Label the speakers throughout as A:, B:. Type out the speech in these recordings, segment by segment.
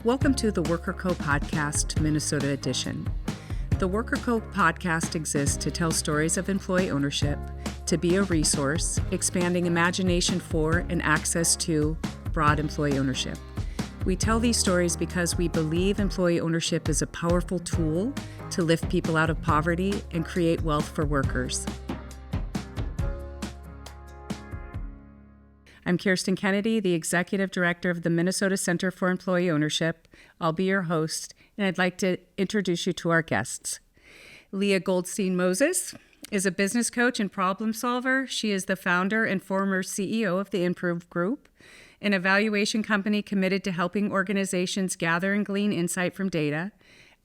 A: Welcome to the Worker Co podcast, Minnesota edition. The Worker Co podcast exists to tell stories of employee ownership, to be a resource, expanding imagination for and access to broad employee ownership. We tell these stories because we believe employee ownership is a powerful tool to lift people out of poverty and create wealth for workers. I'm Kirsten Kennedy, the Executive Director of the Minnesota Center for Employee Ownership. I'll be your host, and I'd like to introduce you to our guests. Leah Goldstein-Moses is a business coach and problem solver. She is the founder and former CEO of the Improve Group, an evaluation company committed to helping organizations gather and glean insight from data.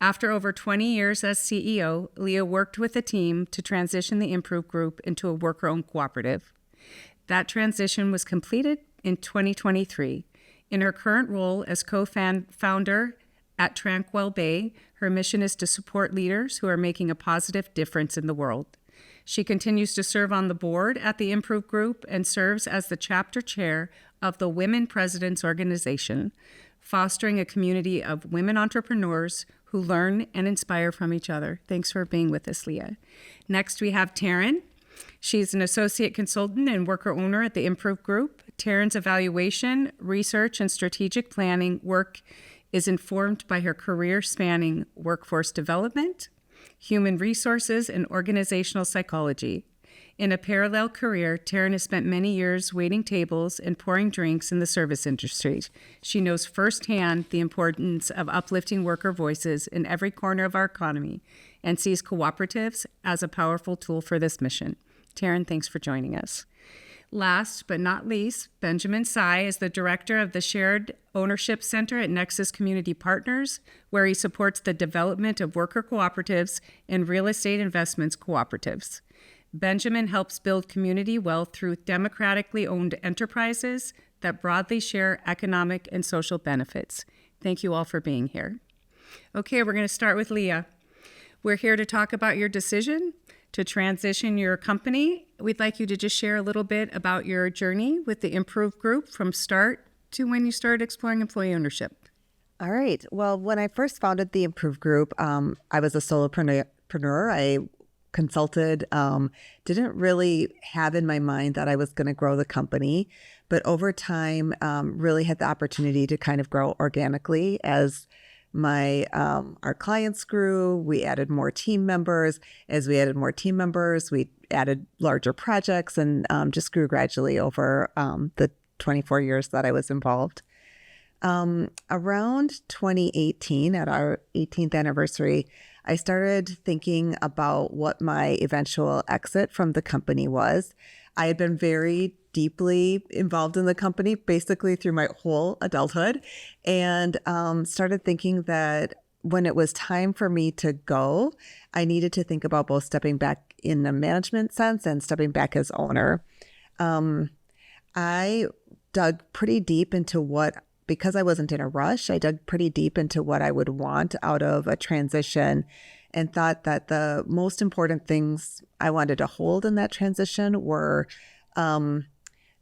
A: After over 20 years as CEO, Leah worked with a team to transition the Improve Group into a worker-owned cooperative. That transition was completed in 2023. In her current role as co-founder at Tranquil Bay, her mission is to support leaders who are making a positive difference in the world. She continues to serve on the board at the Improve Group and serves as the chapter chair of the Women Presidents Organization, fostering a community of women entrepreneurs who learn and inspire from each other. Thanks for being with us, Leah. Next, we have Taryn. She's an associate consultant and worker owner at the Improve Group. Taryn's evaluation, research, and strategic planning work is informed by her career spanning workforce development, human resources, and organizational psychology. In a parallel career, Taryn has spent many years waiting tables and pouring drinks in the service industry. She knows firsthand the importance of uplifting worker voices in every corner of our economy and sees cooperatives as a powerful tool for this mission. Taryn, thanks for joining us. Last but not least, Benjamin Tsai is the director of the Shared Ownership Center at Nexus Community Partners, where he supports the development of worker cooperatives and real estate investments cooperatives. Benjamin helps build community wealth through democratically owned enterprises that broadly share economic and social benefits. Thank you all for being here. Okay, we're going to start with Leah. We're here to talk about your decision to transition your company. We'd like you to just share a little bit about your journey with the Improve Group from start to when you started exploring employee ownership.
B: All right. Well, when I first founded the Improve Group, I was a solopreneur. I consulted, didn't really have in my mind that I was going to grow the company, but over time, really had the opportunity to kind of grow organically as our clients grew. We added more team members. As we added more team members, we added larger projects and just grew gradually over the 24 years that I was involved. Around 2018, at our 18th anniversary, I started thinking about what my eventual exit from the company was. I had been very deeply involved in the company basically through my whole adulthood, and started thinking that when it was time for me to go, I needed to think about both stepping back in the management sense and stepping back as owner. I dug pretty deep into because I wasn't in a rush, I dug pretty deep into what I would want out of a transition and thought that the most important things I wanted to hold in that transition were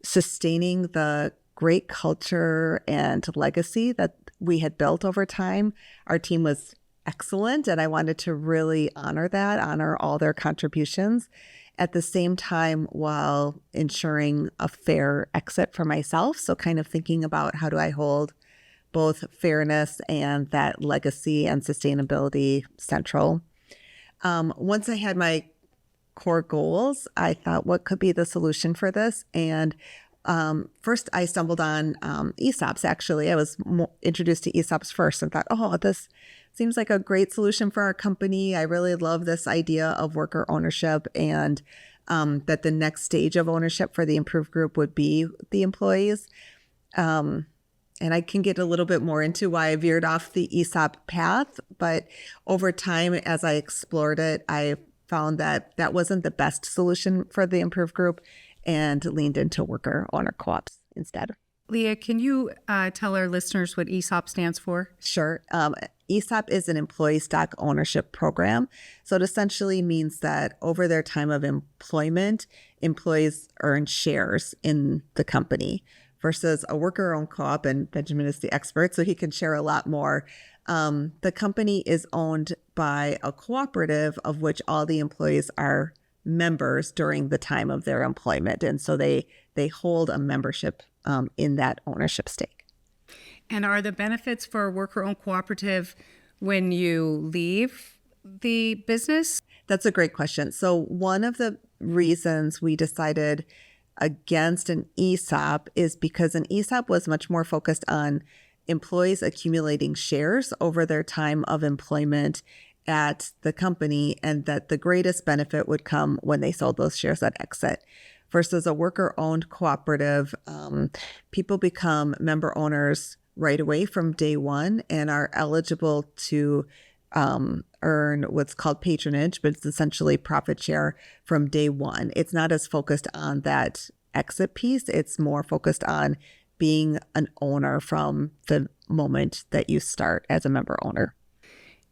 B: sustaining the great culture and legacy that we had built over time. Our team was excellent, and I wanted to really honor all their contributions at the same time while ensuring a fair exit for myself. So kind of thinking about how do I hold both fairness and that legacy and sustainability central. Once I had my core goals, I thought, what could be the solution for this? And first I stumbled on ESOPs, actually. I was introduced to ESOPs first and thought, this seems like a great solution for our company. I really love this idea of worker ownership, and that the next stage of ownership for the Improve Group would be the employees. And I can get a little bit more into why I veered off the ESOP path, but over time, as I explored it, I found that that wasn't the best solution for the Improve Group and leaned into worker owner co-ops instead.
A: Leah, can you tell our listeners what ESOP stands for?
B: Sure. ESOP is an employee stock ownership program. So it essentially means that over their time of employment, employees earn shares in the company versus a worker-owned co-op, and Benjamin is the expert, so he can share a lot more. The company is owned by a cooperative of which all the employees are members during the time of their employment. And so they hold a membership in that ownership stake.
A: And are the benefits for a worker-owned cooperative when you leave the business?
B: That's a great question. So one of the reasons we decided against an ESOP is because an ESOP was much more focused on employees accumulating shares over their time of employment at the company, and that the greatest benefit would come when they sold those shares at exit. Versus a worker-owned cooperative, people become member owners right away from day one and are eligible to earn what's called patronage, but it's essentially profit share from day one. It's not as focused on that exit piece. It's more focused on being an owner from the moment that you start as a member owner.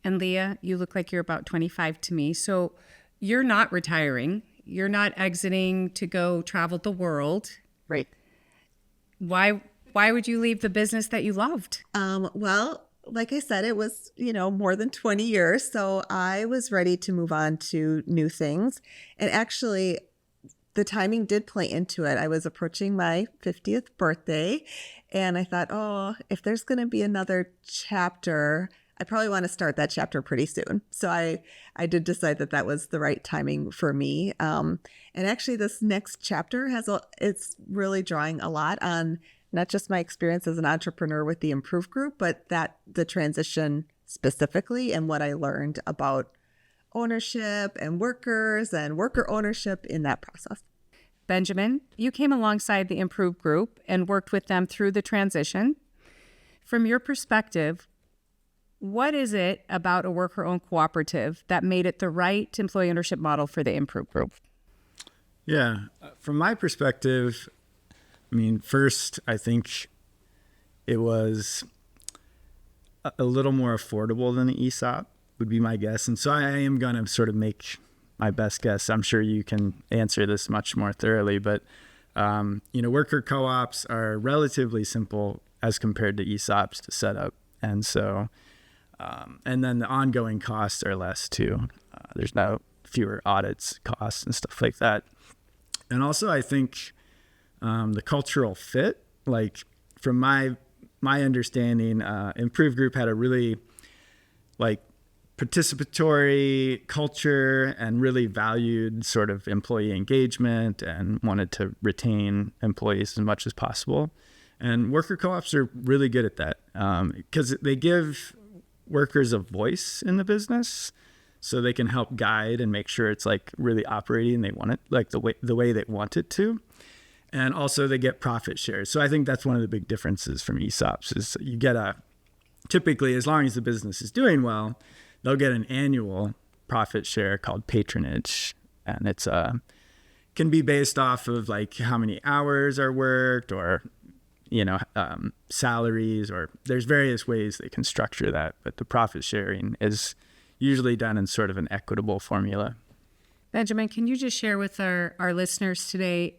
A: And Leah, you look like you're about 25 to me. So you're not retiring. You're not exiting to go travel the world.
B: Right.
A: Why would you leave the business that you loved?
B: Well, like I said, it was, more than 20 years. So I was ready to move on to new things. And actually, the timing did play into it. I was approaching my 50th birthday, and I thought, oh, if there's going to be another chapter, I probably want to start that chapter pretty soon. So I did decide that was the right timing for me. And actually, this next chapter it's really drawing a lot on not just my experience as an entrepreneur with the Improve Group, but the transition specifically and what I learned about ownership and workers and worker ownership in that process.
A: Benjamin, you came alongside the Improve Group and worked with them through the transition. From your perspective, what is it about a worker-owned cooperative that made it the right employee ownership model for the Improve Group?
C: Yeah, from my perspective, first, I think it was a little more affordable than the ESOP would be my guess. And so I am going to sort of make my best guess. I'm sure you can answer this much more thoroughly, but, worker co-ops are relatively simple as compared to ESOPs to set up. And so, and then the ongoing costs are less too. There's fewer audits costs and stuff like that. And also I think, the cultural fit, like from my understanding, Improve Group had a really participatory culture and really valued sort of employee engagement and wanted to retain employees as much as possible. And worker co-ops are really good at that because they give workers a voice in the business, so they can help guide and make sure it's really operating. They want it the way they want it to. And also they get profit shares. So I think that's one of the big differences from ESOPs is you get typically, as long as the business is doing well, they'll get an annual profit share called patronage. And it's can be based off of how many hours are worked or, salaries, or there's various ways they can structure that. But the profit sharing is usually done in sort of an equitable formula.
A: Benjamin, can you just share with our listeners today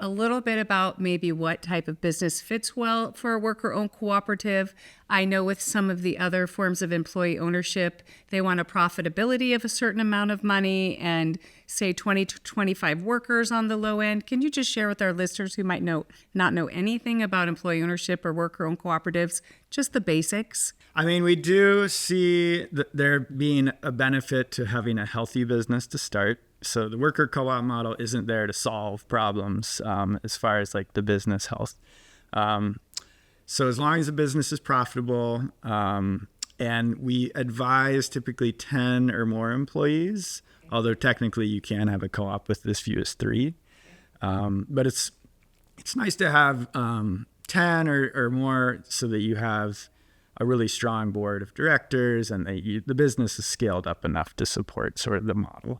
A: a little bit about maybe what type of business fits well for a worker-owned cooperative? I know with some of the other forms of employee ownership, they want a profitability of a certain amount of money and say 20 to 25 workers on the low end. Can you just share with our listeners who might not know anything about employee ownership or worker-owned cooperatives, just the basics?
C: We do see there being a benefit to having a healthy business to start. So the worker co-op model isn't there to solve problems as far as the business health. So as long as the business is profitable, and we advise typically 10 or more employees, although technically you can have a co-op with as few as 3. But it's nice to have 10 or more so that you have a really strong board of directors and the business is scaled up enough to support sort of the model.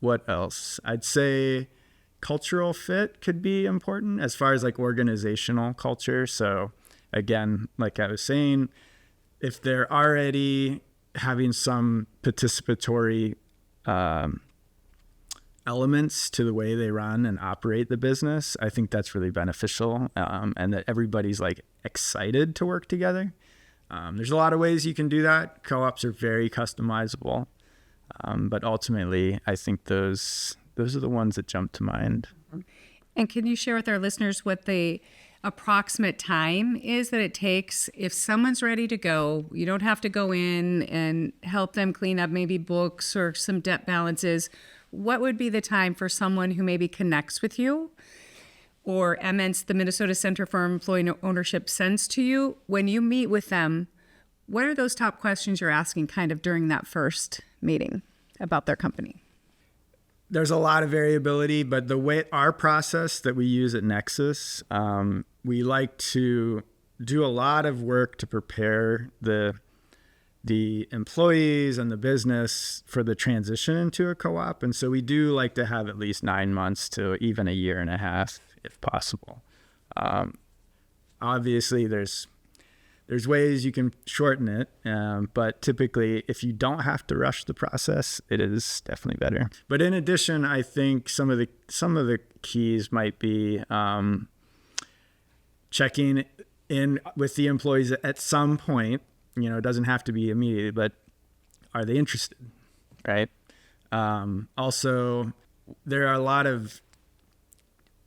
C: What else? I'd say cultural fit could be important as far as organizational culture. So again, like I was saying, if they're already having some participatory elements to the way they run and operate the business, I think that's really beneficial, and that everybody's like excited to work together. There's a lot of ways you can do that. Co-ops are very customizable, but ultimately, I think those are the ones that jump to mind.
A: And can you share with our listeners what the approximate time is that it takes if someone's ready to go? You don't have to go in and help them clean up maybe books or some debt balances. What would be the time for someone who maybe connects with you or MN's, the Minnesota Center for Employee Ownership, sends to you? When you meet with them, what are those top questions you're asking kind of during that first meeting about their company?
C: There's a lot of variability, but the way our process that we use at Nexus, we like to do a lot of work to prepare the employees and the business for the transition into a co-op. And so we do like to have at least 9 months to even a year and a half, if possible. Obviously, there's ways you can shorten it, but typically, if you don't have to rush the process, it is definitely better. But in addition, I think some of the keys might be checking in with the employees at some point. It doesn't have to be immediately, but are they interested, right? Also, there are a lot of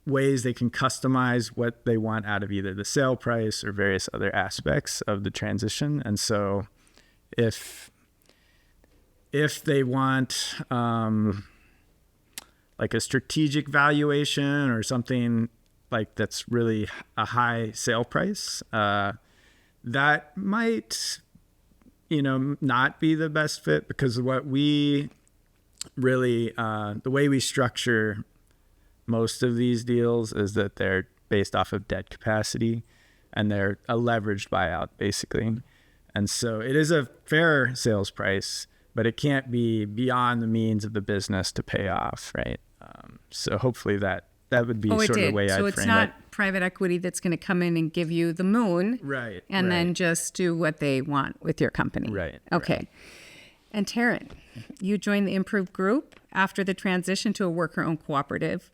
C: ways they can customize what they want out of either the sale price or various other aspects of the transition. And so if they want like a strategic valuation or something like that's really a high sale price, that might, not be the best fit, because what we really, the way we structure most of these deals is that they're based off of debt capacity and they're a leveraged buyout, basically. And so it is a fair sales price, but it can't be beyond the means of the business to pay off, right? So hopefully that would be sort of the way I'd frame it.
A: So it's not private equity that's going to come in and give you the moon,
C: right?
A: And then just do what they want with your company,
C: right?
A: Okay.
C: Right.
A: And Taryn, you joined the Improved Group after the transition to a worker-owned cooperative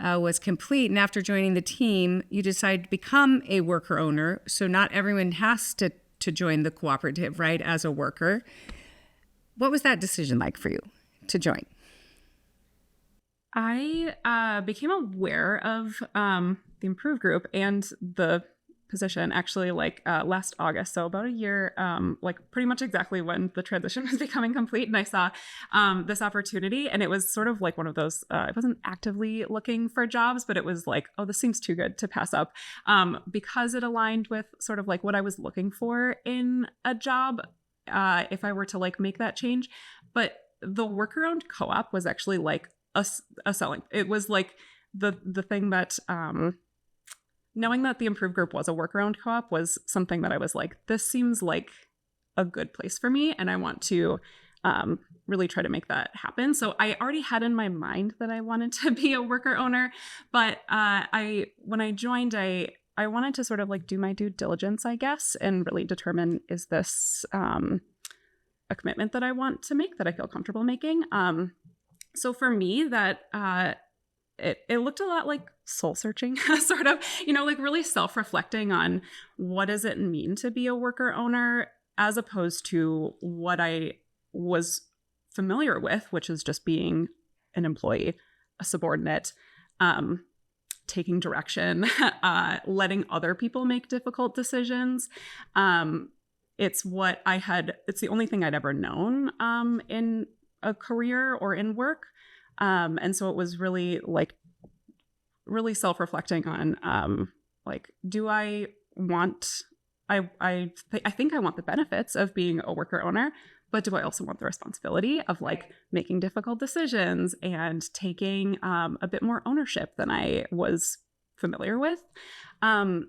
A: was complete, and after joining the team, you decided to become a worker owner. So not everyone has to join the cooperative, right? As a worker, what was that decision like for you to join?
D: I became aware of the Improved Group and the position actually last August, so about a year, pretty much exactly when the transition was becoming complete, and I saw this opportunity, and it was sort of like one of those, I wasn't actively looking for jobs, but it was like, oh, this seems too good to pass up, because it aligned with sort of like what I was looking for in a job, if I were to like make that change. But the worker-owned co-op was actually like a selling. It was like the thing that knowing that the Improved Group was a worker-owned co-op was something that I was like, this seems like a good place for me, and I want to really try to make that happen. So I already had in my mind that I wanted to be a worker owner, but when I joined, I wanted to sort of like do my due diligence, I guess, and really determine, is this a commitment that I want to make, that I feel comfortable making? So for me, that it looked a lot like soul searching, sort of, like really self-reflecting on what does it mean to be a worker owner, as opposed to what I was familiar with, which is just being an employee, a subordinate, taking direction, letting other people make difficult decisions. It's the only thing I'd ever known in a career or in work. And so it was really self-reflecting on do I want, I think I want the benefits of being a worker owner, but do I also want the responsibility of making difficult decisions and taking a bit more ownership than I was familiar with? Another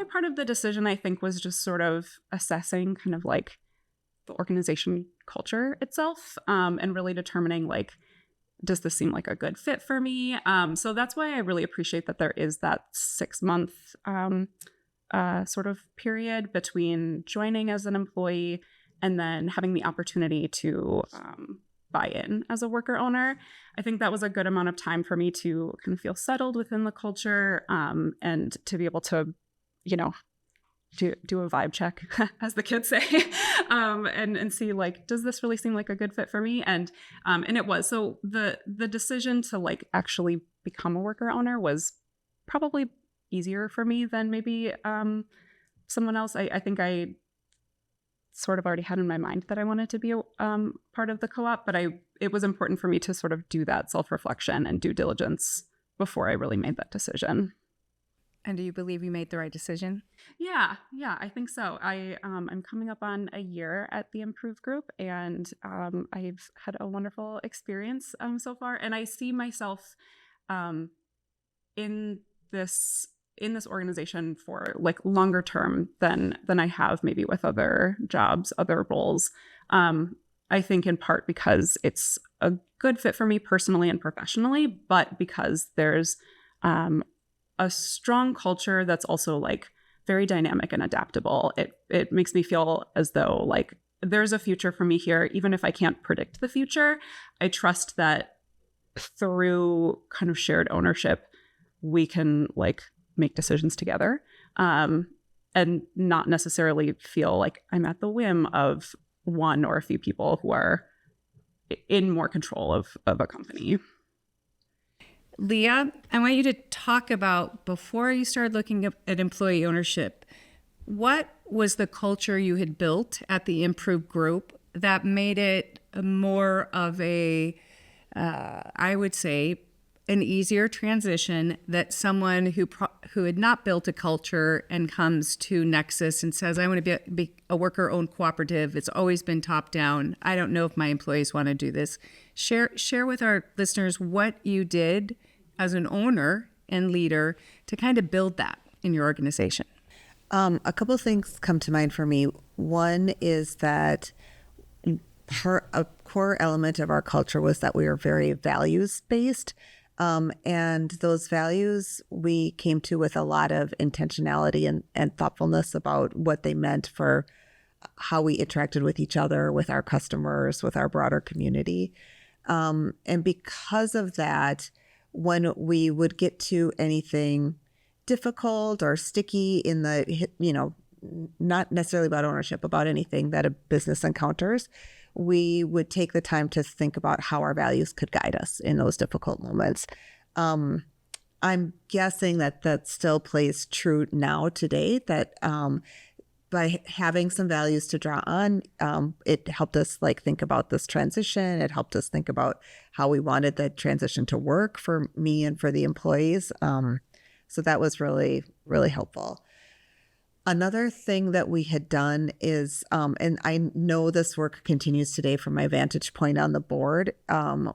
D: part of the decision, I think, was just sort of assessing kind of the organization culture itself, and really determining does this seem like a good fit for me? So that's why I really appreciate that there is that 6-month sort of period between joining as an employee and then having the opportunity to buy-in as a worker owner. I think that was a good amount of time for me to kind of feel settled within the culture, and to be able to, do a vibe check, as the kids say, and see, like, does this really seem like a good fit for me? And it was. So the decision to like actually become a worker owner was probably easier for me than maybe someone else. I think I sort of already had in my mind that I wanted to be a part of the co-op, but it was important for me to sort of do that self-reflection and due diligence before I really made that decision.
A: And do you believe you made the right decision?
D: Yeah, I think so. I'm coming up on a year at the Improve Group, and I've had a wonderful experience so far, and I see myself in this organization for like longer term than I have maybe with other jobs, other roles. I think in part because it's a good fit for me personally and professionally, but because there's a strong culture that's also like very dynamic and adaptable. It makes me feel as though like there's a future for me here, even if I can't predict the future. I trust that through kind of shared ownership, we can like make decisions together, and not necessarily feel like I'm at the whim of one or a few people who are in more control of a company.
A: Leah, I want you to talk about, before you started looking at employee ownership, what was the culture you had built at the Improve Group that made it more of a, I would say, an easier transition, that someone who had not built a culture and comes to Nexus and says, I want to be a worker-owned cooperative. It's always been top-down. I don't know if my employees want to do this. Share with our listeners what you did as an owner and leader to kind of build that in your organization.
B: A couple of things come to mind for me. One is that a core element of our culture was that we were very values-based. And those values we came to with a lot of intentionality and thoughtfulness about what they meant for how we interacted with each other, with our customers, with our broader community. And because of that, when we would get to anything difficult or sticky in the, not necessarily about ownership, about anything that a business encounters, we would take the time to think about how our values could guide us in those difficult moments. I'm guessing that still plays true now today, that by having some values to draw on, it helped us like think about this transition. It helped us think about how we wanted the transition to work for me and for the employees. So that was really, really helpful. Another thing that we had done is, and I know this work continues today from my vantage point on the board,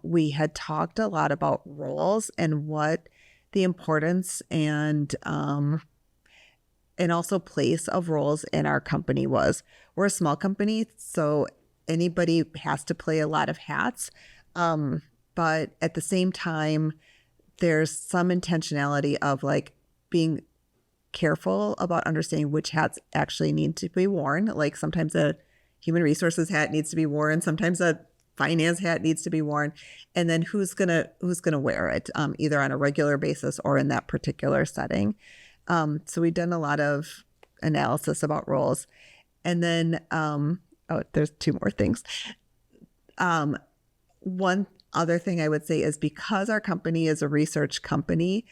B: we had talked a lot about roles and what the importance and also place of roles in our company was. We're a small company, so anybody has to play a lot of hats. But at the same time, there's some intentionality of like being careful about understanding which hats actually need to be worn. Like sometimes a human resources hat needs to be worn, sometimes a finance hat needs to be worn, and then who's gonna wear it, either on a regular basis or in that particular setting. So we've done a lot of analysis about roles. And then, there's two more things. One other thing I would say is, because our company is a research company,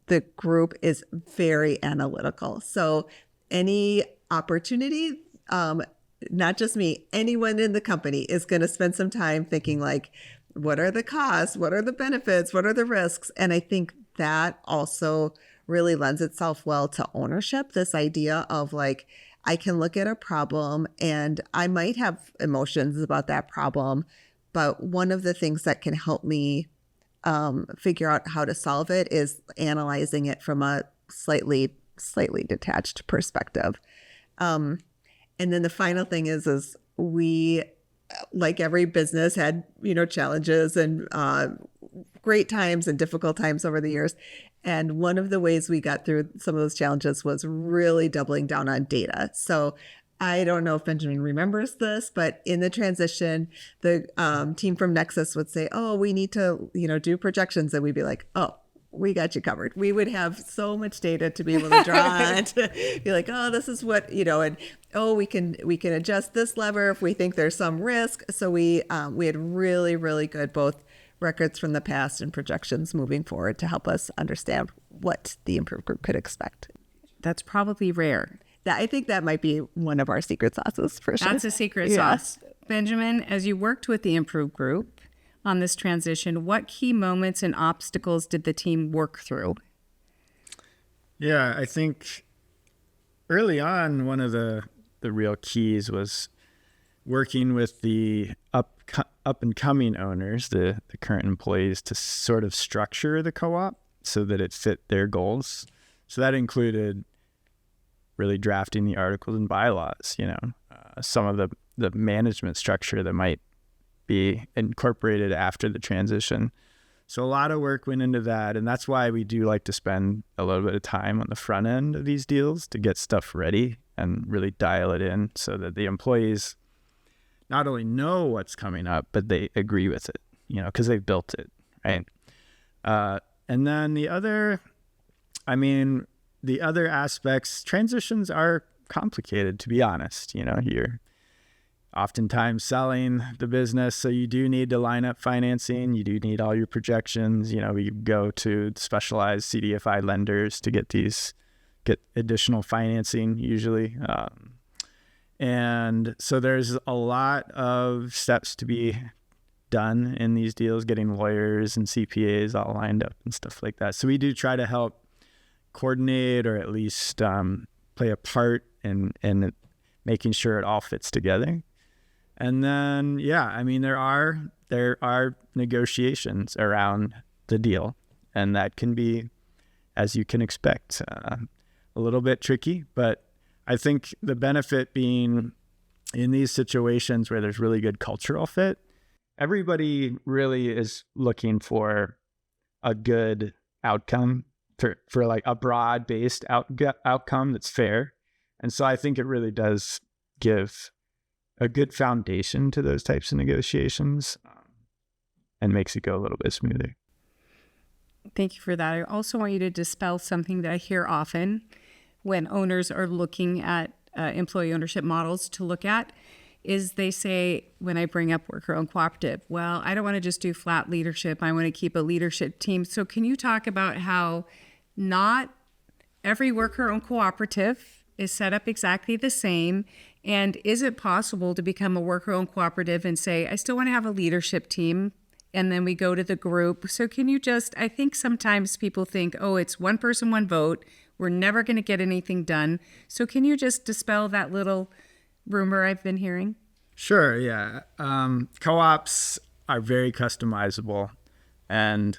B: the group is very analytical. So any opportunity, not just me, anyone in the company is going to spend some time thinking like, what are the costs? What are the benefits? What are the risks? And I think that also really lends itself well to ownership. This idea of like, I can look at a problem and I might have emotions about that problem, but one of the things that can help me figure out how to solve it is analyzing it from a slightly detached perspective. And then the final thing is we, like every business, had, challenges and great times and difficult times over the years. And one of the ways we got through some of those challenges was really doubling down on data. So I don't know if Benjamin remembers this, but in the transition, the team from Nexus would say, "Oh, we need to, do projections," and we'd be like, "Oh, we got you covered." We would have so much data to be able to draw on to be like, "Oh, this is what and oh, we can adjust this lever if we think there's some risk." So we had really, really good both records from the past and projections moving forward to help us understand what the improved group could expect.
A: That's probably rare.
B: I think that might be one of our secret sauces for sure.
A: That's a secret sauce. Benjamin, as you worked with the improved group on this transition, what key moments and obstacles did the team work through?
C: Yeah, I think early on, one of the real keys was working with the up and coming owners, the current employees, to sort of structure the co-op so that it fit their goals. So that included really drafting the articles and bylaws, some of the management structure that might be incorporated after the transition. So a lot of work went into that. And that's why we do like to spend a little bit of time on the front end of these deals to get stuff ready and really dial it in so that the employees not only know what's coming up, but they agree with it, because they've built it, right? And then the other aspects, transitions are complicated, to be honest. You're oftentimes selling the business, so you do need to line up financing. You do need all your projections. We go to specialized CDFI lenders to get additional financing usually. And so there's a lot of steps to be done in these deals, getting lawyers and CPAs all lined up and stuff like that. So we do try to help coordinate, or at least play a part in making sure it all fits together. And then, there are negotiations around the deal, and that can be, as you can expect, a little bit tricky. But I think the benefit being in these situations where there's really good cultural fit, everybody really is looking for a good outcome, for like a broad-based outcome that's fair. And so I think it really does give a good foundation to those types of negotiations, and makes it go a little bit smoother.
A: Thank you for that. I also want you to dispel something that I hear often when owners are looking at employee ownership models to look at, is they say, when I bring up worker-owned cooperative, well, I don't want to just do flat leadership. I want to keep a leadership team. So can you talk about how not every worker-owned cooperative is set up exactly the same? And is it possible to become a worker-owned cooperative and say, I still want to have a leadership team, and then we go to the group? So can you I think sometimes people think, oh, it's one person, one vote. We're never going to get anything done. So can you just dispel that little rumor I've been hearing?
C: Sure, yeah. Co-ops are very customizable. And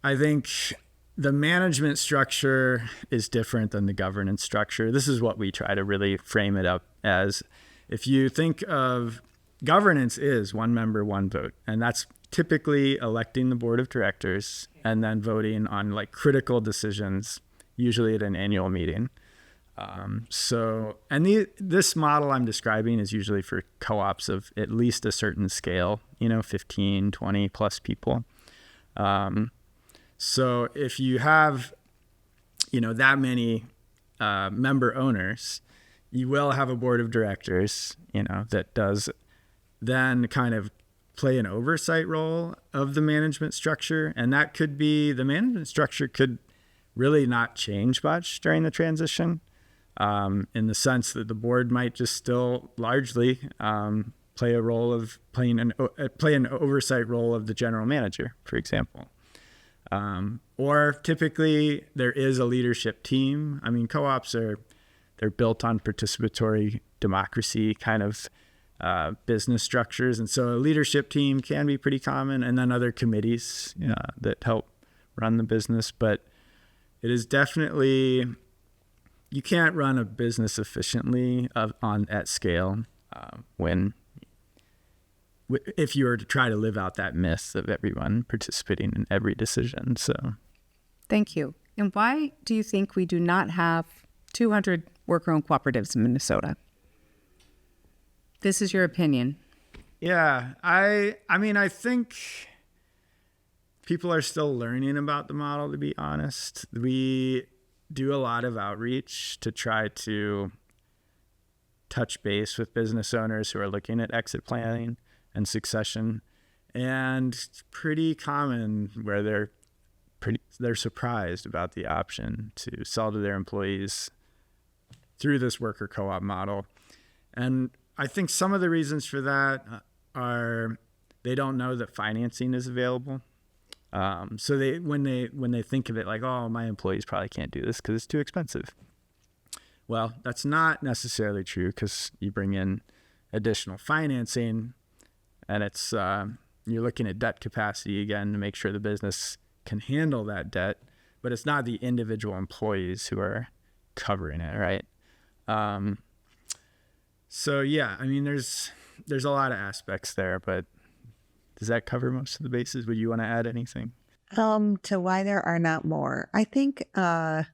C: I think the management structure is different than the governance structure. This is what we try to really frame it up as. If you think of governance is one member, one vote. And that's typically electing the board of directors and then voting on like critical decisions, usually at an annual meeting. This model I'm describing is usually for co-ops of at least a certain scale, 15, 20 plus people. So if you have, that many member owners, you will have a board of directors, that does then kind of play an oversight role of the management structure. And that could be, the management structure could really not change much during the transition, in the sense that the board might just still largely play a role of play an oversight role of the general manager, for example. Or typically there is a leadership team. I mean, co-ops they're built on participatory democracy kind of business structures, and so a leadership team can be pretty common, and then other committees that help run the business. But it is definitely, you can't run a business efficiently at scale if you were to try to live out that myth of everyone participating in every decision. So,
A: thank you. And why do you think we do not have 200 worker-owned cooperatives in Minnesota? This is your opinion.
C: Yeah, I mean, I think people are still learning about the model, to be honest. We do a lot of outreach to try to touch base with business owners who are looking at exit planning and succession. And it's pretty common where they're surprised about the option to sell to their employees through this worker co-op model. And I think some of the reasons for that are they don't know that financing is available. So when they think of it like, oh, my employees probably can't do this because it's too expensive. Well, that's not necessarily true, because you bring in additional financing, and it's you're looking at debt capacity again to make sure the business can handle that debt, but it's not the individual employees who are covering it, right? So yeah, I mean, there's a lot of aspects there, but does that cover most of the bases? Would you want to add anything?
B: To why there are not more, I think I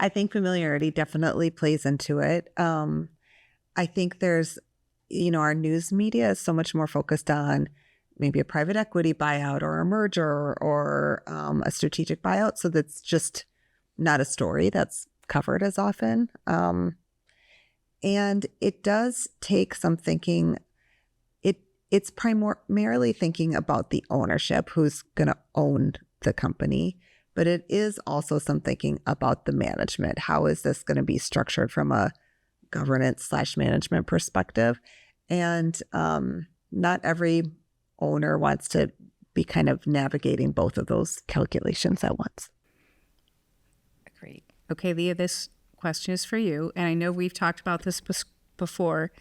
B: think familiarity definitely plays into it. I think there's, our news media is so much more focused on maybe a private equity buyout or a merger or a strategic buyout. So that's just not a story that's covered as often. And it does take some thinking. It's primarily thinking about the ownership, who's going to own the company, but it is also some thinking about the management. How is this going to be structured from a governance/management perspective? And not every owner wants to be kind of navigating both of those calculations at once.
A: Great. Okay, Leah, this question is for you. And I know we've talked about this before.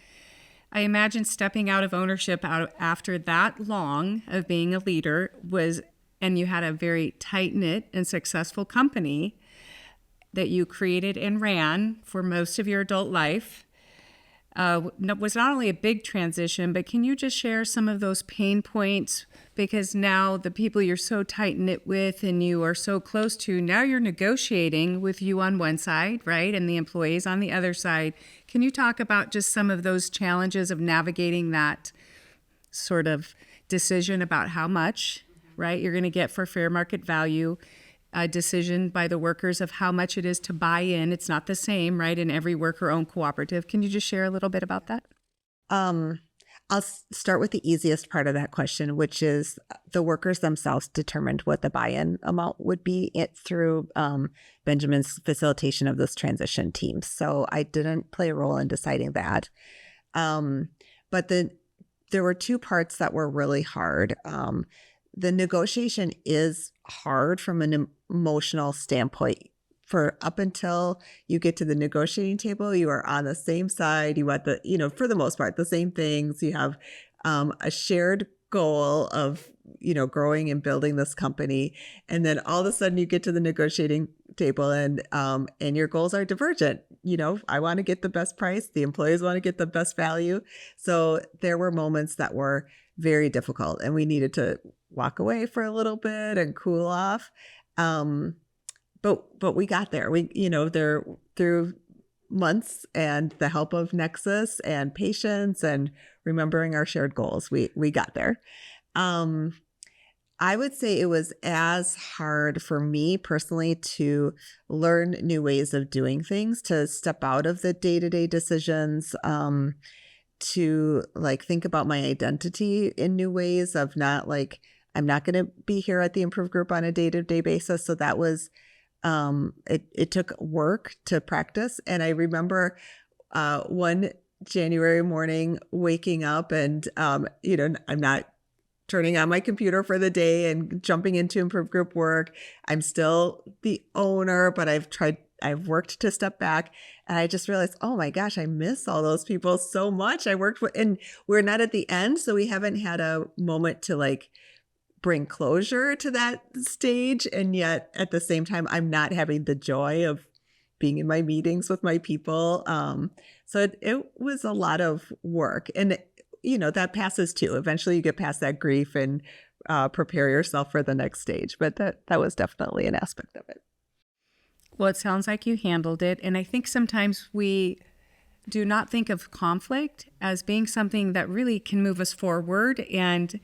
A: I imagine stepping out of ownership after that long of being a leader and you had a very tight-knit and successful company that you created and ran for most of your adult life, was not only a big transition, but can you just share some of those pain points? Because now the people you're so tight-knit with and you are so close to, now you're negotiating with you on one side, right? And the employees on the other side. Can you talk about just some of those challenges of navigating that sort of decision about how much, right, you're going to get for fair market value, a decision by the workers of how much it is to buy in? It's not the same, right, in every worker-owned cooperative. Can you just share a little bit about that?
B: I'll start with the easiest part of that question, which is the workers themselves determined what the buy-in amount would be through Benjamin's facilitation of this transition team. So I didn't play a role in deciding that. But there were two parts that were really hard. The negotiation is hard from an emotional standpoint. For up until you get to the negotiating table, you are on the same side. You want for the most part, the same things. You have a shared goal of, growing and building this company. And then all of a sudden you get to the negotiating table and your goals are divergent. I want to get the best price. The employees want to get the best value. So there were moments that were very difficult and we needed to walk away for a little bit and cool off. But we got there. There through months and the help of Nexus and patience and remembering our shared goals, we got there. I would say it was as hard for me personally to learn new ways of doing things, to step out of the day-to-day decisions, to think about my identity in new ways of not I'm not going to be here at the Improve Group on a day-to-day basis. So that was it took work to practice. And I remember one January morning waking up and, I'm not turning on my computer for the day and jumping into Improve Group work. I'm still the owner, but I've worked to step back. And I just realized, oh my gosh, I miss all those people so much. I worked with, and we're not at the end. So we haven't had a moment to bring closure to that stage. And yet at the same time, I'm not having the joy of being in my meetings with my people. So it was a lot of work. And, that passes too. Eventually you get past that grief and prepare yourself for the next stage. But that was definitely an aspect of it.
A: Well, it sounds like you handled it. And I think sometimes we do not think of conflict as being something that really can move us forward. And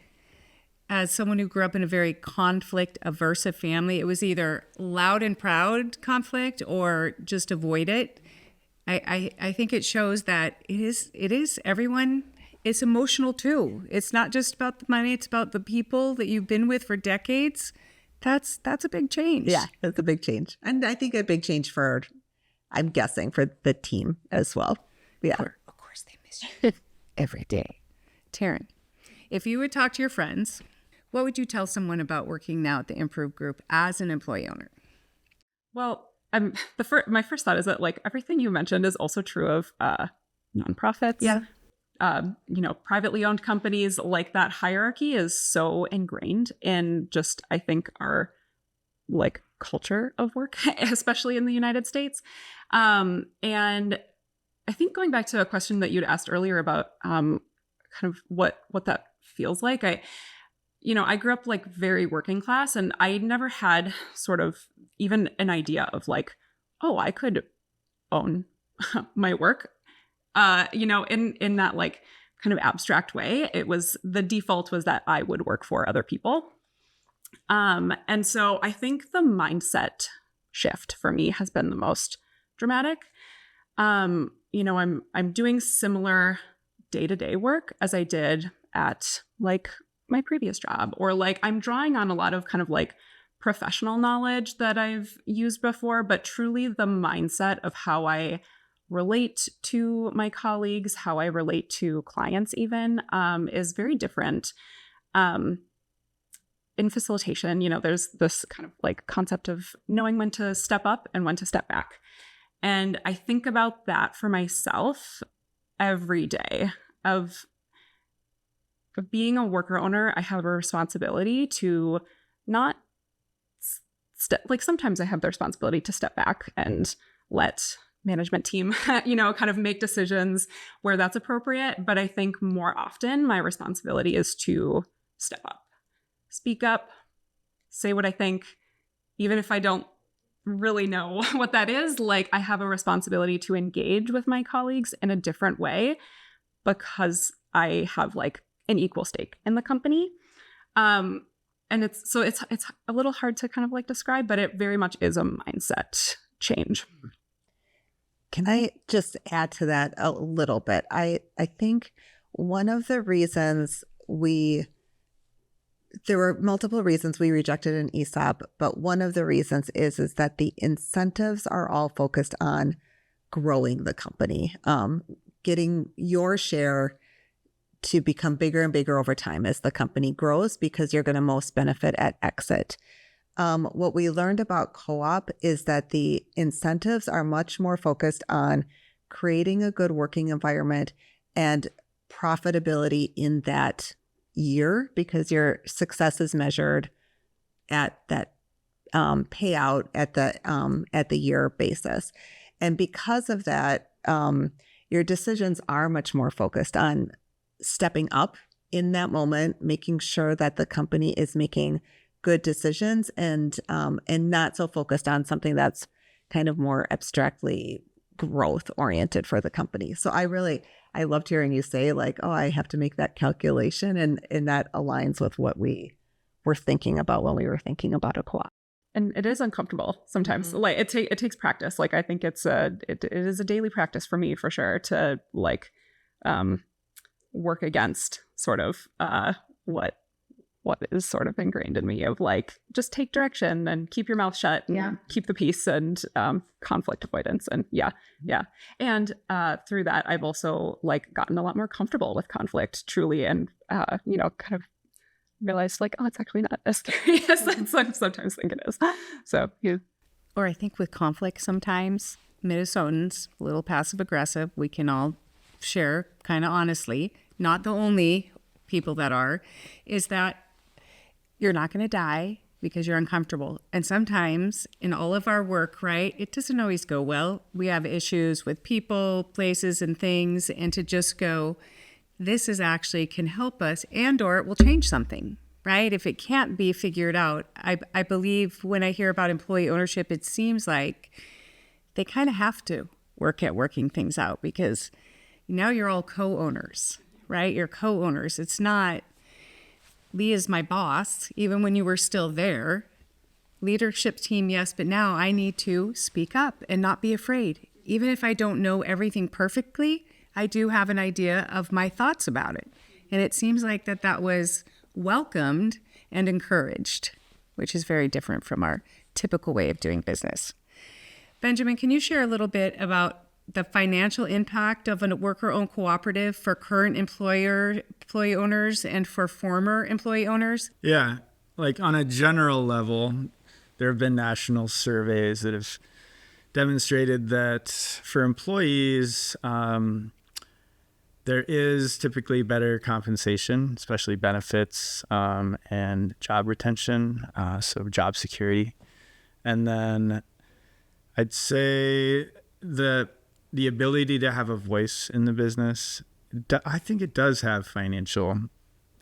A: as someone who grew up in a very conflict aversive family, it was either loud and proud conflict or just avoid it. I think it shows that it is everyone. It's emotional too. It's not just about the money. It's about the people that you've been with for decades. That's a big change.
B: Yeah, that's a big change. And I think a big change for, I'm guessing, for the team as well. Yeah.
A: Of course they miss you every day. Taryn, if you would talk to your friends, what would you tell someone about working now at the Improve Group as an employee owner?
D: Well, my first thought is that like everything you mentioned is also true of nonprofits.
A: Yeah.
D: Privately owned companies. Like that hierarchy is so ingrained in just, I think, our like culture of work, especially in the United States. And I think going back to a question that you'd asked earlier about kind of what that feels like. I grew up like very working class, and I never had sort of even an idea of like, oh, I could own my work. In that like kind of abstract way. It was the default was that I would work for other people. And so I think the mindset shift for me has been the most dramatic. I'm doing similar day-to-day work as I did at like my previous job, or like I'm drawing on a lot of kind of like professional knowledge that I've used before, but truly the mindset of how I relate to my colleagues, how I relate to clients even, is very different. In facilitation, there's this kind of like concept of knowing when to step up and when to step back. And I think about that for myself every day of being a worker owner. I have a responsibility to not like sometimes I have the responsibility to step back and let management team, kind of make decisions where that's appropriate. But I think more often my responsibility is to step up, speak up, say what I think, even if I don't really know what that is. Like I have a responsibility to engage with my colleagues in a different way because I have like an equal stake in the company. And it's a little hard to kind of like describe, but it very much is a mindset change.
B: Can I just add to that a little bit? I think one of the reasons there were multiple reasons we rejected an ESOP, but one of the reasons is that the incentives are all focused on growing the company, getting your share to become bigger and bigger over time as the company grows, because you're going to most benefit at exit. What we learned about co-op is that the incentives are much more focused on creating a good working environment and profitability in that year, because your success is measured at that payout at the year basis. And because of that, your decisions are much more focused on stepping up in that moment, making sure that the company is making good decisions, and not so focused on something that's kind of more abstractly growth oriented for the company. So I loved hearing you say like, oh, I have to make that calculation, and that aligns with what we were thinking about when we were thinking about a co-op.
D: And it is uncomfortable sometimes. Mm-hmm. Like it takes practice. Like I think it is a daily practice for me for sure to like work against sort of what is sort of ingrained in me of like just take direction and keep your mouth shut and keep the peace and conflict avoidance. And and through that I've also like gotten a lot more comfortable with conflict truly, and kind of realized like, oh, it's actually not as scary as I sometimes think it is. So
A: or I think with conflict sometimes Minnesotans a little passive aggressive, we can all share kind of honestly, not the only people that are, is that you're not going to die because you're uncomfortable. And sometimes in all of our work, right, it doesn't always go well. We have issues with people, places, and things. And to just go, this is actually can help us, and or it will change something, right? If it can't be figured out, I believe when I hear about employee ownership, it seems like they kind of have to. work at working things out, because now you're all co-owners, right? You're co-owners. It's not Leah's my boss, even when you were still there. Leadership team, yes, but now I need to speak up and not be afraid. Even if I don't know everything perfectly, I do have an idea of my thoughts about it. And it seems like that was welcomed and encouraged, which is very different from our typical way of doing business. Benjamin, can you share a little bit about the financial impact of a worker-owned cooperative for current employee owners and for former employee owners?
C: Yeah, like on a general level, there have been national surveys that have demonstrated that for employees, there is typically better compensation, especially benefits and job retention, so job security. And then I'd say the ability to have a voice in the business, I think it does have financial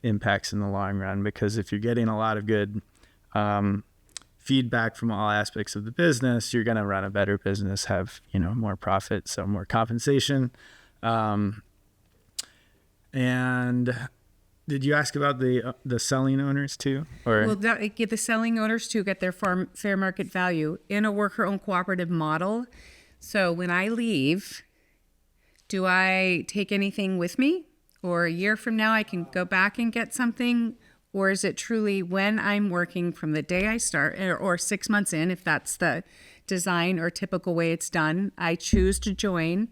C: impacts in the long run, because if you're getting a lot of good feedback from all aspects of the business, you're going to run a better business, have, more profit, so more compensation. And did you ask about the selling owners too? Or
A: Well, the selling owners too get their fair market value in a worker-owned cooperative model. So when I leave, do I take anything with me? Or a year from now, I can go back and get something? Or is it truly when I'm working from the day I start, or 6 months in, if that's the design or typical way it's done, I choose to join.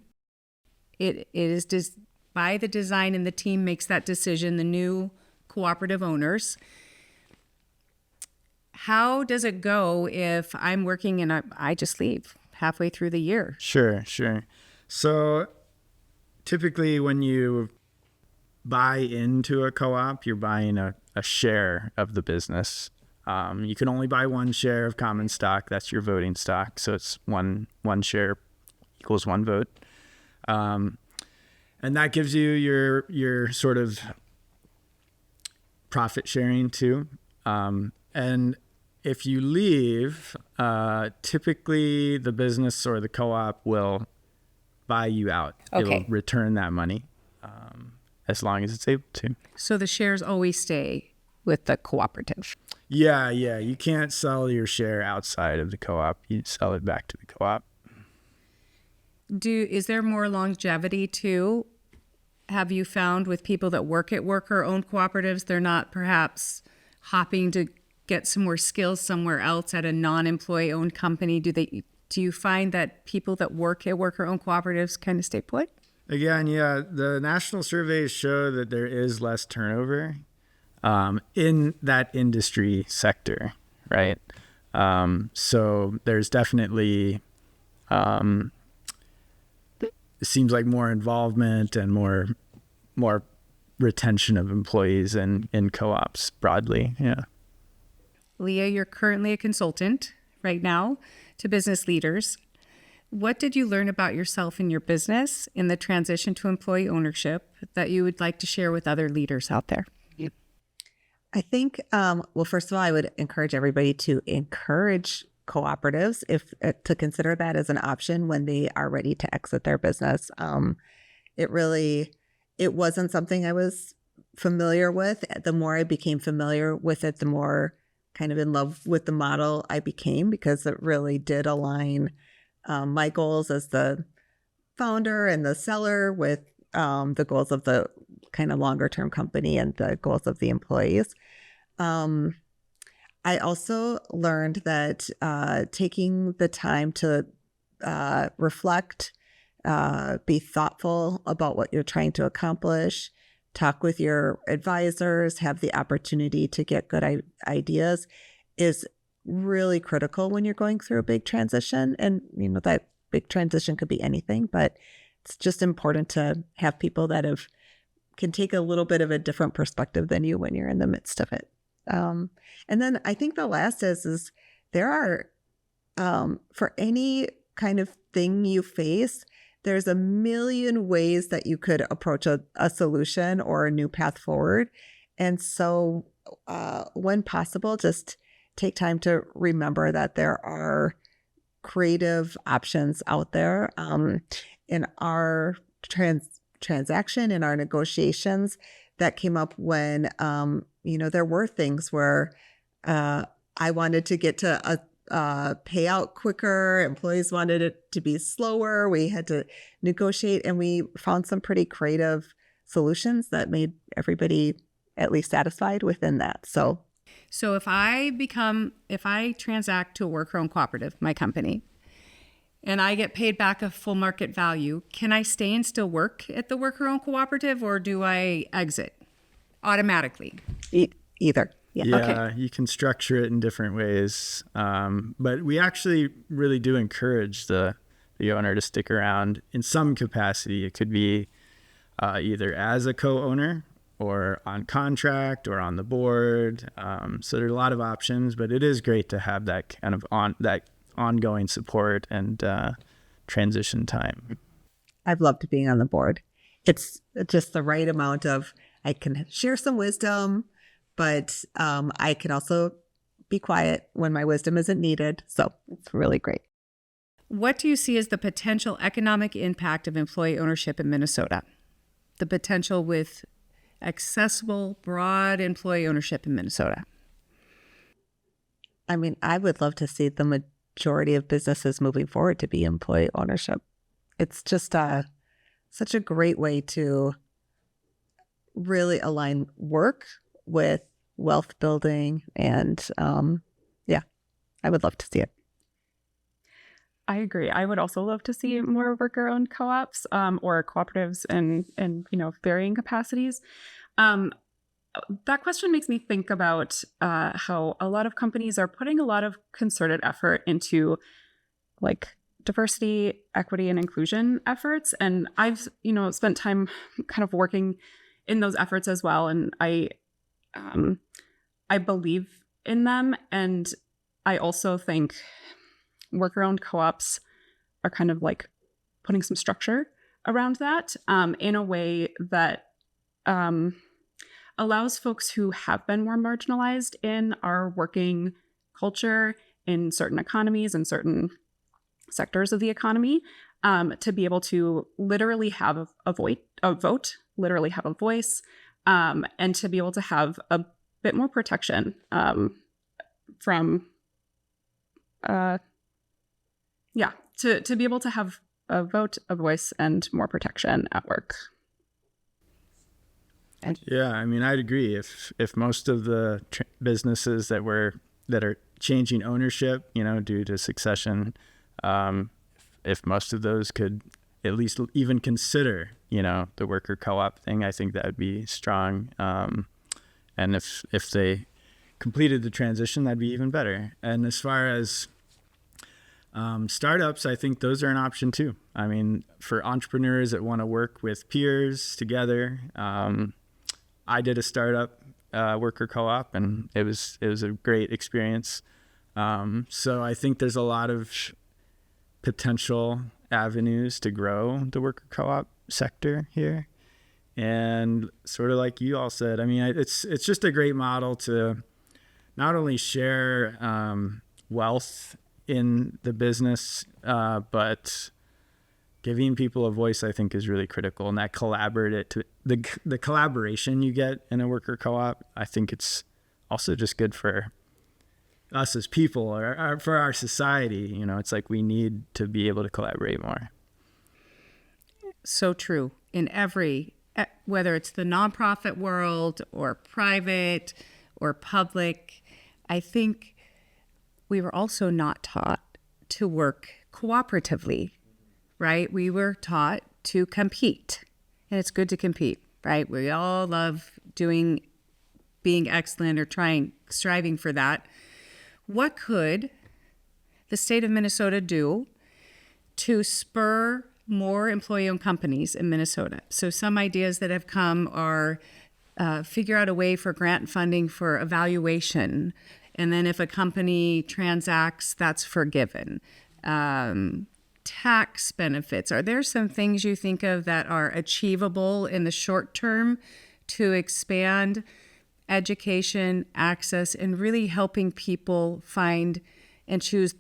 A: It is just by the design, and the team makes that decision, the new cooperative owners. How does it go if I'm working and I just leave halfway through the year?
C: Sure. So typically when you buy into a co-op, you're buying a share of the business. You can only buy one share of common stock. That's your voting stock. So it's one share equals one vote. And that gives you your sort of profit sharing too. And if you leave, typically the business or the co-op will buy you out.
A: Okay.
C: It'll return that money as long as it's able to.
A: So the shares always stay with the cooperative.
C: Yeah. You can't sell your share outside of the co-op. You sell it back to the co-op.
A: Is there more longevity too? Have you found with people that work at worker-owned cooperatives, they're not perhaps hopping to get some more skills somewhere else at a non-employee-owned company? Do you find that people that work at worker-owned cooperatives kind of stay put?
C: Again, yeah, the national surveys show that there is less turnover in that industry sector, right? So there's definitely it seems like more involvement and more retention of employees in co-ops broadly. Yeah.
A: Leah, you're currently a consultant right now to business leaders. What did you learn about yourself and your business in the transition to employee ownership that you would like to share with other leaders out there?
B: I think, well, first of all, I would encourage everybody to encourage cooperatives to consider that as an option when they are ready to exit their business. It wasn't something I was familiar with. The more I became familiar with it, the more kind of in love with the model I became, because it really did align my goals as the founder and the seller with the goals of the kind of longer term company and the goals of the employees. I also learned that taking the time to reflect, be thoughtful about what you're trying to accomplish, talk with your advisors, have the opportunity to get good ideas is really critical when you're going through a big transition. And, that big transition could be anything, but it's just important to have people that can take a little bit of a different perspective than you when you're in the midst of it. And then I think the last is there are, for any kind of thing you face, there's a million ways that you could approach a solution or a new path forward. And so when possible, just take time to remember that there are creative options out there. In our transaction, in our negotiations, that came up when, there were things where I wanted to get to a payout quicker. Employees wanted it to be slower. We had to negotiate, and we found some pretty creative solutions that made everybody at least satisfied within that. So
A: if I transact to a worker-owned cooperative, my company, and I get paid back a full market value, can I stay and still work at the worker-owned cooperative, or do I exit automatically?
B: Either.
C: Yeah,
A: Okay.
C: You can structure it in different ways. But we actually really do encourage the owner to stick around in some capacity. It could be either as a co-owner or on contract or on the board. So there are a lot of options, but it is great to have that kind of ongoing support and transition time.
B: I've loved being on the board. It's just the right amount of, I can share some wisdom, but I can also be quiet when my wisdom isn't needed. So it's really great.
A: What do you see as the potential economic impact of employee ownership in Minnesota? The potential with accessible, broad employee ownership in Minnesota?
B: I mean, I would love to see the majority of businesses moving forward to be employee ownership. It's just such a great way to really align work with wealth building. And I would love to see it.
D: I agree. I would also love to see more worker-owned co-ops or cooperatives in varying capacities. That question makes me think about how a lot of companies are putting a lot of concerted effort into like diversity, equity, and inclusion efforts. And I've spent time kind of working in those efforts as well. And I believe in them. And I also think worker-owned co-ops are kind of like putting some structure around that in a way that allows folks who have been more marginalized in our working culture in certain economies and certain sectors of the economy to be able to literally have a vote, literally have a voice, and to be able to have a bit more protection from to be able to have a vote, a voice, and more protection at work.
C: Yeah, I mean, I'd agree. If most of the businesses that are changing ownership, due to succession, if most of those could at least even consider, the worker co-op thing, I think that would be strong. And if they completed the transition, that'd be even better. And as far as startups, I think those are an option too. I mean, for entrepreneurs that want to work with peers together, I did a startup worker co-op, and it was a great experience. So I think there's a lot of potential avenues to grow the worker co-op sector here. And sort of like you all said, I mean, it's just a great model to not only share wealth in the business, but giving people a voice, I think, is really critical. And that the collaboration you get in a worker co-op, I think it's also just good for us as people or for our society. It's like we need to be able to collaborate more.
A: So true. In whether it's the nonprofit world or private or public, I think we were also not taught to work cooperatively, right? We were taught to compete, and it's good to compete, right? We all love being excellent or striving for that. What could the state of Minnesota do to spur more employee-owned companies in Minnesota? So some ideas that have come are figure out a way for grant funding for evaluation. And then if a company transacts, that's forgiven. Tax benefits. Are there some things you think of that are achievable in the short term to expand education, access, and really helping people find and choose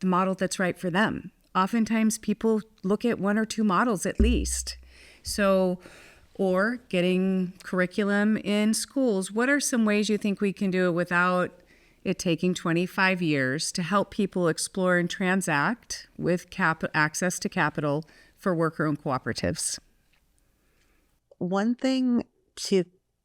A: the model that's right for them. Oftentimes people look at one or two models at least. So, or getting curriculum in schools. What are some ways you think we can do it without it taking 25 years to help people explore and transact with access to capital for worker-owned cooperatives?
B: One thing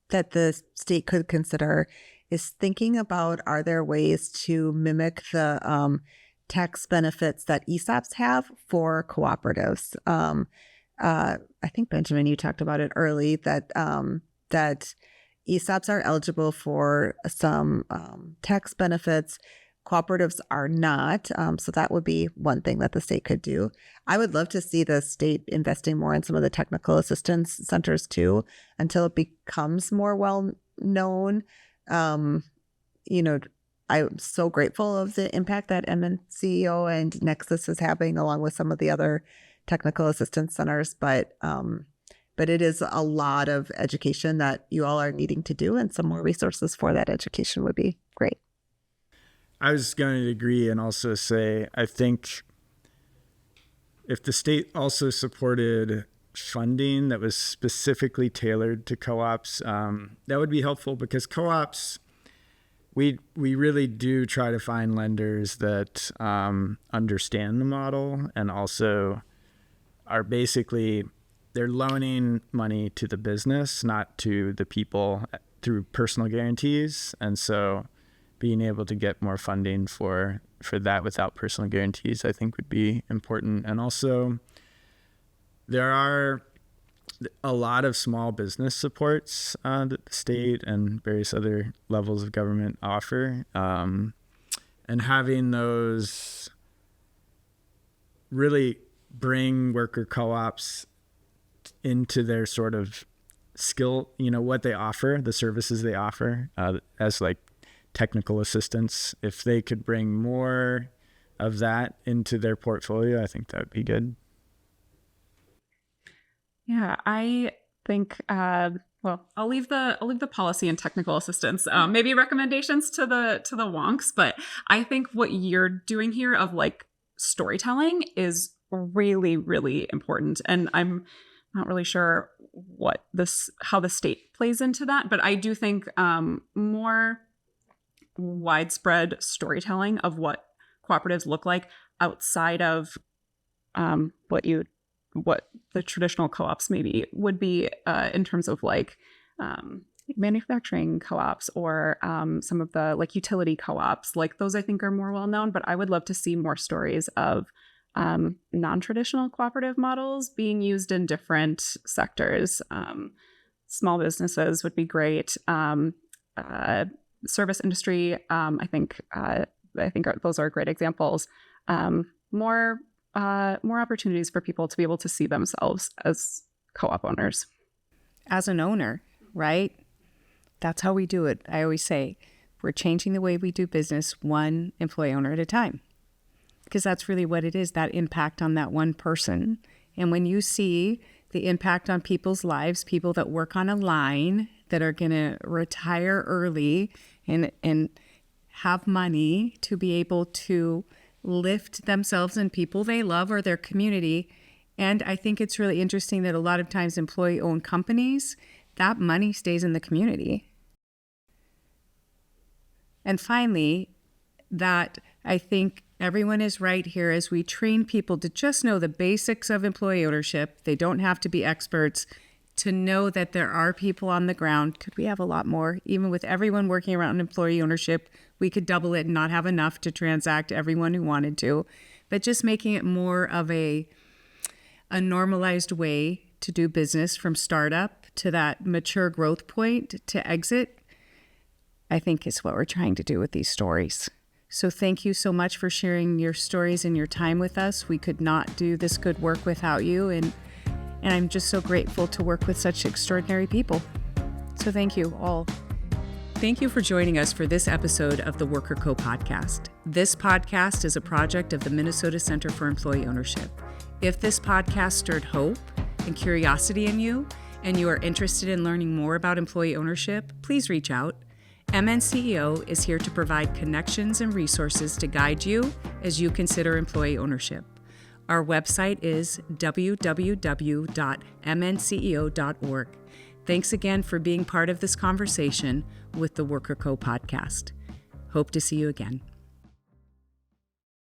B: that the state could consider is thinking about, are there ways to mimic the tax benefits that ESOPs have for cooperatives? I think, Benjamin, you talked about it early, that that ESOPs are eligible for some tax benefits. Cooperatives are not. So that would be one thing that the state could do. I would love to see the state investing more in some of the technical assistance centers too, until it becomes more well known. I'm so grateful of the impact that MNCEO and Nexus is having, along with some of the other technical assistance centers. But it is a lot of education that you all are needing to do, and some more resources for that education would be great.
C: I was going to agree and also say, I think if the state also supported funding that was specifically tailored to co-ops, that would be helpful, because co-ops, we really do try to find lenders that understand the model and also are basically, they're loaning money to the business, not to the people, through personal guarantees. And so being able to get more funding for that without personal guarantees, I think would be important. And also, there are a lot of small business supports that the state and various other levels of government offer. And having those really bring worker co-ops into their sort of skill, what they offer, the services they offer as like technical assistance. If they could bring more of that into their portfolio, I think that would be good.
D: Yeah, I think, I'll leave the policy and technical assistance, maybe recommendations to the wonks, but I think what you're doing here of like storytelling is really, really important. And I'm not really sure how the state plays into that, but I do think more widespread storytelling of what cooperatives look like outside of what the traditional co-ops maybe would be in terms of like manufacturing co-ops or some of the like utility co-ops, like those I think are more well known. But I would love to see more stories of non-traditional cooperative models being used in different sectors. Small businesses would be great. Service industry, I think those are great examples. More opportunities for people to be able to see themselves as co-op owners.
A: As an owner, right? That's how we do it. I always say we're changing the way we do business one employee owner at a time, because that's really what it is, that impact on that one person. And when you see the impact on people's lives, people that work on a line that are going to retire early and have money to be able to lift themselves and people they love or their community. And I think it's really interesting that a lot of times employee-owned companies, that money stays in the community. And finally, that I think everyone is right here as we train people to just know the basics of employee ownership. They don't have to be experts to know that there are people on the ground. Could we have a lot more? Even with everyone working around employee ownership, we could double it and not have enough to transact everyone who wanted to. But just making it more of a normalized way to do business from startup to that mature growth point to exit, I think is what we're trying to do with these stories. So thank you so much for sharing your stories and your time with us. We could not do this good work without you. And I'm just so grateful to work with such extraordinary people. So thank you all. Thank you for joining us for this episode of the Worker Co podcast. This podcast is a project of the Minnesota Center for Employee Ownership. If this podcast stirred hope and curiosity in you, and you are interested in learning more about employee ownership, please reach out. MNCEO is here to provide connections and resources to guide you as you consider employee ownership. Our website is www.mnceo.org. Thanks again for being part of this conversation with the Worker Co podcast. Hope to see you again.